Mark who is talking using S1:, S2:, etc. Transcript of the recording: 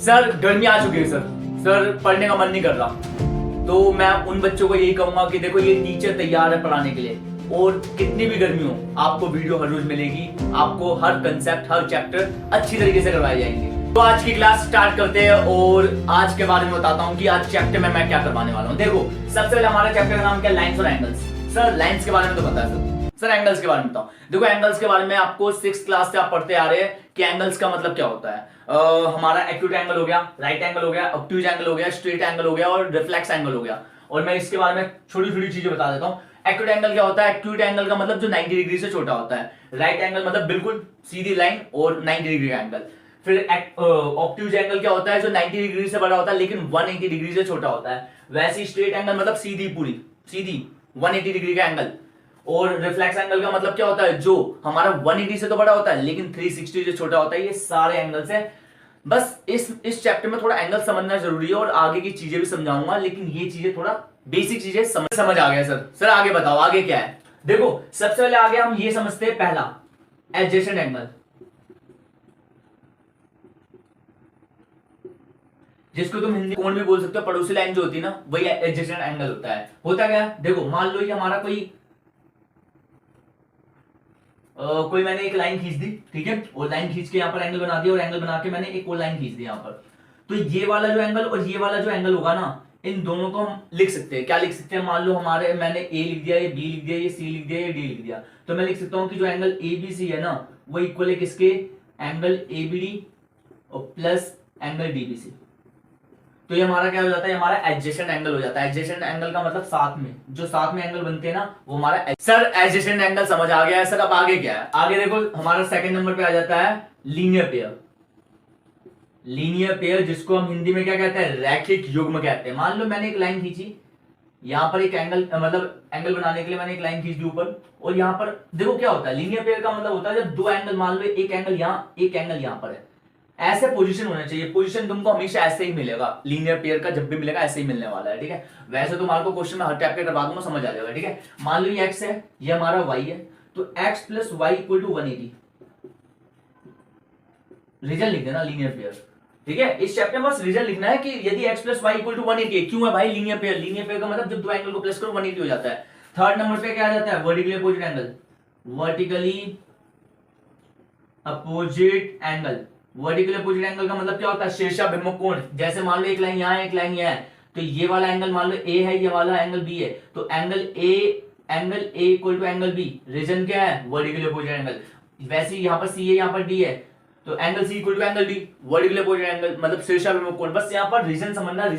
S1: Sir गर्मी आ चुकी है सर पढ़ने का मन नहीं कर रहा। तो मैं उन बच्चों को यही कहूंगा कि देखो ये टीचर तैयार है पढ़ाने के लिए, और कितनी भी गर्मी हो आपको वीडियो हर रोज मिलेगी, आपको हर कंसेप्ट हर चैप्टर अच्छी तरीके से करवाए जाएंगे। तो आज की क्लास स्टार्ट करते हैं और आज के बारे में बताता हूँ कि आज चैप्टर में मैं क्या करवाने वाला हूँ। देखो सबसे पहले हमारा चैप्टर का नाम क्या है, लाइन्स और एंगल्स। सर लाइन्स के बारे में तो पता है सर एंगल्स के बारे में बताओ। देखो एंगल्स के बारे में आपको 6th क्लास से आप पढ़ते आ रहे हैं कि एंगल्स का मतलब क्या होता है। हमारा एक्यूट एंगल हो गया, राइट एंगल हो गया, ऑब्ट्यूज एंगल हो गया, स्ट्रेट एंगल हो गया और रिफ्लेक्स एंगल हो गया। और मैं इसके बारे में छोटी छोटी चीजें बता देता हूँ। एक्यूट एंगल क्या होता है? एक्यूट एंगल का मतलब जो 90 डिग्री से छोटा होता है। राइट एंगल मतलब बिल्कुल सीधी लाइन और 90 डिग्री का एंगल। फिर ऑब्ट्यूज एंगल क्या होता है? जो 90 डिग्री से बड़ा होता है लेकिन 180 डिग्री से छोटा होता है। वैसे स्ट्रेट एंगल मतलब सीधी पूरी सीधी 180 डिग्री का एंगल। और रिफ्लेक्स एंगल का मतलब क्या होता है? जो हमारा 180 से तो बड़ा होता है लेकिन 360 से छोटा होता है। ये सारे एंगल्स हैं। बस इस चैप्टर में थोड़ा एंगल समझना जरूरी है और आगे की चीजें भी समझाऊंगा, लेकिन ये चीजें थोड़ा बेसिक चीजें समझ आ गया सर आगे बताओ आगे क्या है। देखो सबसे पहले आगे हम ये समझते हैं, पहला एडजेसेंट एंगल, जिसको तुम हिंदी कोण भी बोल सकते हो। पड़ोसी लाइन जो होती है ना वही एडजेसेंट एंगल होता है। होता क्या है? देखो मान लो ये हमारा कोई मैंने एक लाइन खींच दी, ठीक है, और लाइन खींच के यहाँ पर एंगल बना दिया और एंगल बना के मैंने एक और लाइन खींच दी यहाँ पर। तो ये वाला जो एंगल और ये वाला जो एंगल होगा ना, इन दोनों को हम लिख सकते हैं। क्या लिख सकते हैं? मान लो मैंने ए लिख दिया, ये बी लिख दिया, ये सी लिख दिया, ये डी लिख दिया। तो मैं लिख सकता हूँ कि जो एंगल ए बी सी है ना वो इक्वल है किसके? एंगल ए बी डी और plus angle D B C. तो ये हमारा क्या हो जाता है? हमारा एडजेसेंट एंगल हो जाता है। एडजेसेंट एंगल का मतलब साथ में जो साथ में एंगल बनते हैं ना वो हमारा सर एडजेसेंट एंगल समझ आ गया है सर। अब आगे क्या है? आगे देखो हमारा सेकंड नंबर पे आ जाता है लीनियर पेयर। लीनियर पेयर जिसको हम हिंदी में क्या कहते हैं? रैखिक युग्म कहते हैं। मान लो मैंने एक लाइन खींची, यहाँ पर एक एंगल मतलब एंगल बनाने के लिए मैंने एक लाइन खींच दी ऊपर, और यहाँ पर देखो क्या होता है? लीनियर पेयर का मतलब होता है जब दो एंगल, मान लो एक एंगल यहाँ एक एंगल यहाँ पर है, ऐसे पोजीशन होना चाहिए। पोजीशन तुमको हमेशा ऐसे ही मिलेगा। लीनियर पेयर का जब भी मिलेगा ऐसे ही मिलने वाला है, ठीक है। वैसे तुम्हारे को क्वेश्चन में हर टाइप के करवा दूंगा, समझ आ जाएगा, ठीक है। मान लो ये x है, ये हमारा y है, तो x plus y equal to 180। Result लिख देना लीनियर पेयर, ठीक है। इस चैप्टर में बस रिजल्ट लिखना है कि यदि x plus y equal to 180 क्यों है भाई? Linear pair. लीनियर पेयर का मतलब जब दो एंगल को प्लस करो 180 हो जाता है। थर्ड नंबर पे क्या आ जाता है? Vertically opposite angle. Vertically opposite angle. Vertical opposite angle का मतलब क्या होता है? शीर्षाभिमुख कोण। जैसे मान लो एक लाइन यहाँ है एक लाइन यहाँ है, तो ये वाला एंगल मान लो ए है, ये वाला एंगल बी है, तो angle A equal to angle B. Reason क्या है? Vertical opposite angle. वैसे यहाँ पर सी है, यहाँ पर डी है, तो angle C equal to angle D. Vertical opposite angle मतलब शीर्षाभिमुख कोण। बस यहाँ पर रीजन समझना। रीजन